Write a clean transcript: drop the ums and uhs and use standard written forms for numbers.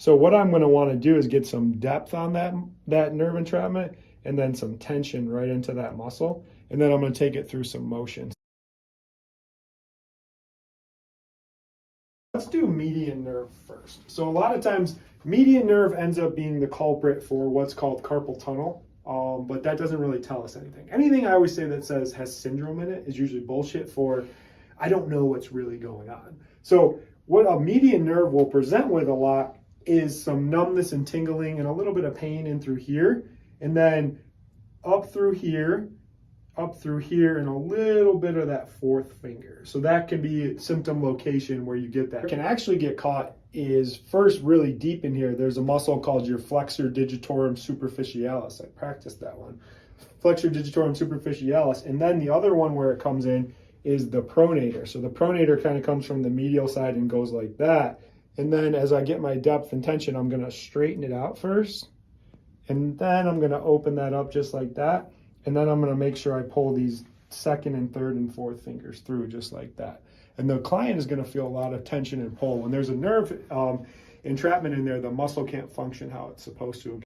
So what I'm going to want to do is get some depth on that nerve entrapment and then some tension right into that muscle. And then I'm going to take it through some motions. Let's do median nerve first. So a lot of times median nerve ends up being the culprit for what's called carpal tunnel, but that doesn't really tell us anything. Anything I always say that says has syndrome in it is usually bullshit for I don't know what's really going on. So what a median nerve will present with a lot is some numbness and tingling and a little bit of pain in through here, and then up through here, and a little bit of that fourth finger. So that can be symptom location where you get that. What can actually get caught is first really deep in here. There's a muscle called your flexor digitorum superficialis. I practiced that one. Flexor digitorum superficialis. And then the other one where it comes in is the pronator. So the pronator kind of comes from the medial side and goes like that. And then as I get my depth and tension, I'm going to straighten it out first. And then I'm going to open that up just like that. And then I'm going to make sure I pull these second and third and fourth fingers through just like that. And the client is going to feel a lot of tension and pull. When there's a nerve entrapment in there, the muscle can't function how it's supposed to.